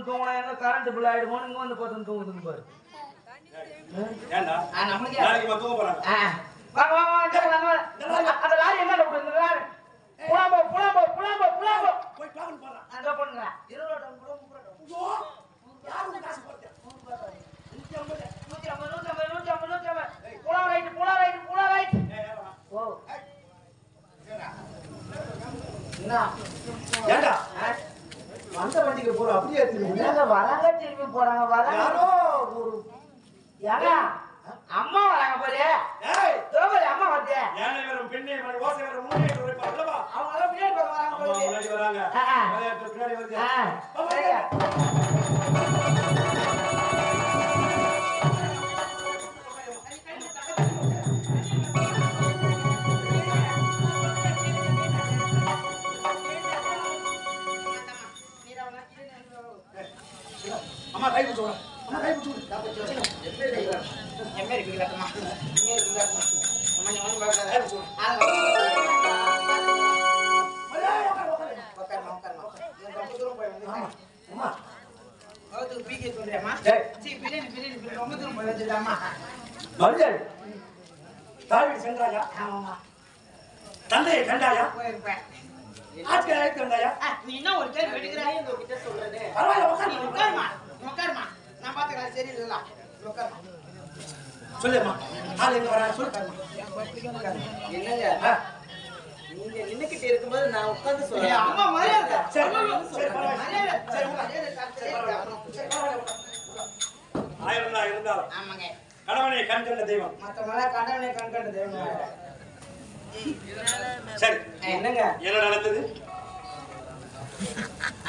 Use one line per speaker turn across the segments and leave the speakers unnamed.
படுத்து தூங்கினா எங்க கரண்ட் பில் ஆயிடுமோ இங்க வந்து படுத்து தூங்குதுங்க பாரு.
ஏண்டா
நமக்கு
நாளைக்கு தூங்க போறாங்க.
வாங்க வாங்க வாங்க அந்த லாரி என்ன இந்த லாரி புலாம்போ புலாம்போ புலாம்போ புலாம்போ
போய் பாக்கணும் போறான்.
அங்க பண்ணுங்க 20 டம் 30 டம்
ஐயோ யாரு காசு போடுறது 150
புலா ரைட் புலா ரைட் புலா ரைட் ஓ என்ன
ஏண்டா அந்த வண்டிக்கு போற அப்படியே திரும்பி
எங்க வராங்க திரும்பி போறாங்க வராங்க
யாரோ ஒரு
யாரா அம்மா வராங்க பாரு.
ஏய்
தோபரி அம்மா வருது.
யானை வரும் பெண்ணே மணி ஓசை வரும் முன்னே உரைப்பாங்களா
அவங்க எல்லாம் பின்னாடி பக்கம் வராங்க
அம்மா
பாரு.
முன்னாடி வராங்க விளையாட்டு பின்னாடி வருது.
சரியா
அம்மா கை பிடிச்சு விடு. அம்மா கை பிடிச்சு விடு.
எம்மேரி கிளட்டமா எம்மேரி கிளட்டமா அம்மா ஞான பாக்கற கை பிடிச்சு ரொம்ப தூரம் போய் வந்து
அம்மா
அது பீகே சொல்றேம்மா
டேய்
பிரியாணி ரொம்ப தூரம் போய் வந்துடாமா
மஞ்சள் தாவி சென்றாயா
ஆமாமா
தந்தையை கண்டாயா
போயிருப்பேன்.
ஆட்களை அழைத்து வந்தாயா
நீ என்ன ஒரு கேள்வி எடுக்கிறாய் இந்த கிட்ட சொல்றதே
பரவாயில்ல
நீ
உட்காருமா
உட்காருமா நான் பாத்துக்கிறேன் சரி இல்ல உட்காருமா
சொல்லுமா ஆள் எங்க வரா சொல்லு
என்னங்க நீங்க நின்னுக்கிட்டு இருக்கும்போது நான் உட்கார்ந்து சொல்றேன் அம்மா மரியாதை
சரி
மரியாதை சரி
ஆயிரம் தான் இருந்தாலும்
ஆமாங்க
கணவனை கண் கண்ட தெய்வம்
மத்தவங்கள கண்டவனே கண்கண்ட தெய்வம்
சரி
என்னங்க
என்ன நடந்தது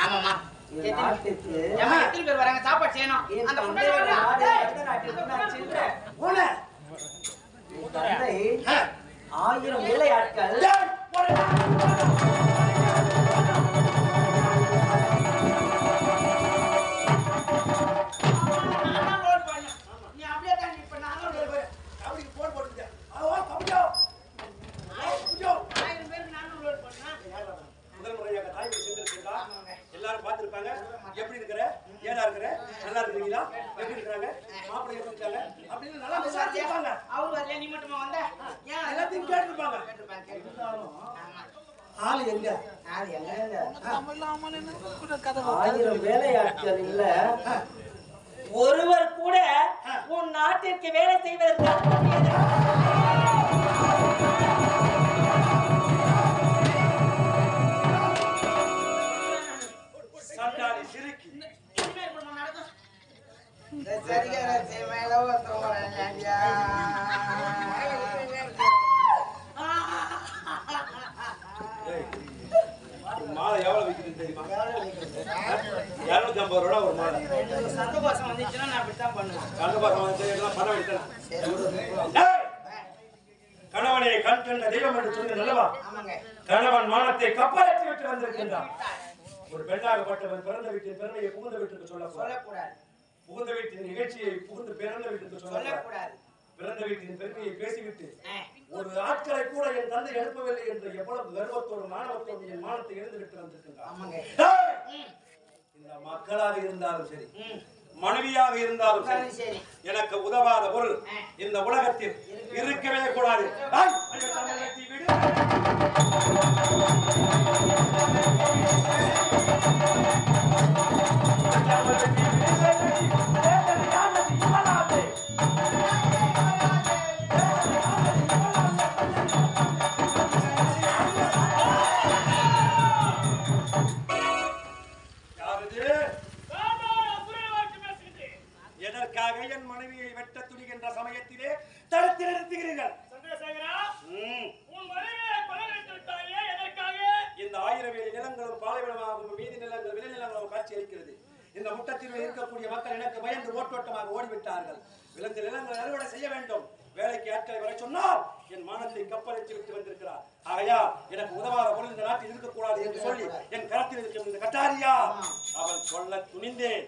ஆமாமா
நாட்டுக்கு
ஏமா எத்தனை பேர் வராங்க சாப்பாடு செய்யணும் அந்த முன்னாடி
போல
தந்தை 1000 வேலையாட்கள்
நீ அப்படியே தான் இப்ப நானும்
அப்படி போன் போட்டுட்டேன் ஆவா கம்பியோ
1000 பேருக்கு நானும் லோட் பண்ணேன்
முதல் முறையாக தாய் வீடு சென்றிருக்கீங்களா எல்லாரும் பார்த்திருப்பாங்க எப்படி இருக்கிற ஏதா இருக்கிற நல்லா இருக்கீங்களா எப்படி இருக்காங்க மாப்பிள்ளை எப்படி இருக்காங்க அப்படின்னு நல்லா விசாரிச்சிருப்பாங்க
அவரு வரல நீ மட்டுமா வந்த ஏன்
எல்லாத்தையும் கேட்டிருப்பாங்க ஆளு எங்க
அது எங்க
1000 வேலையாட்கள் இல்ல ஒருவர் கூட உன் நாட்டிற்கு வேலை செய்வதற்கு
சண்டாளி சிரிக்கி
சரியா மேல தோறேன்யா
மாலை எவ்வளவு விற்கிறது தெரியுமா 250 ரூபா ஒரு மாலை
சந்தோஷம் வந்துச்சுன்னா நான் அப்படித்தான் பண்ணுவேன்
கண்டபாசம் வந்து எல்லாம் பணம் எடுக்கலாம் கணவனை கண் கண்ட தெய்வம் என்று சொன்ன நல்லவா
ஆமாங்க
கணவன் மானத்தை கப்பலேற்றி விட்டு வந்திருக்கின்றான் ஒரு பெண்ணாகப்பட்டவன் பிறந்த வீட்டின் பெருமையை புகுந்த வீட்டுக்கு
சொல்லக்கூடாது
புகுந்த வீட்டின் நிகழ்ச்சியை புகுந்து பிறந்த வீட்டுக்கு சொல்லக்கூடாது பிறந்த வீட்டின் பெருமையை பேசிவிட்டு ஒரு ஆட்களை கூட என் தந்தை எழுப்பவில்லை என்று எவ்வளவு கர்வத்தோடு மாணவத்தோடு என் மானத்தை எழுந்துவிட்டு வந்திருக்கின்றான் இந்த மக்களாக இருந்தாலும் சரி மனைவியாக இருந்தாலும் சரி எனக்கு உதவாத பொருள் இந்த உலகத்தில் இருக்கவே கூடாது எதற்காக என் மனைவியை வெட்ட துணிகின்ற சமயத்திலே தடுத்து நிறுத்துகிறீர்கள்? இந்த 1000 வேலி நிலங்களும் பாலைவனமாகவும் மீதி நிலங்கள் விளைநிலங்களும் காட்சி அளிக்கிறது. இந்த முட்டத்தில் இருக்கக்கூடிய மக்கள் எனக்கு பயந்து ஓட்டோட்டமாக ஓடிவிட்டார்கள். விளைந்த நிலங்கள் அறுவடை செய்ய வேண்டும். வேலைக்கு ஆட்களை வர சொன்னால் என் மானத்தை கப்பலிட்டு விட்டு வந்திருக்கிறார். ஆகையா எனக்கு உதவாத பொருள் இந்த நாட்டில் இருக்கக்கூடாது என்று சொல்லி என் கரத்தில் இருக்கும் இந்த கட்டாரியா அவள் சொல்ல துணிந்தேன்.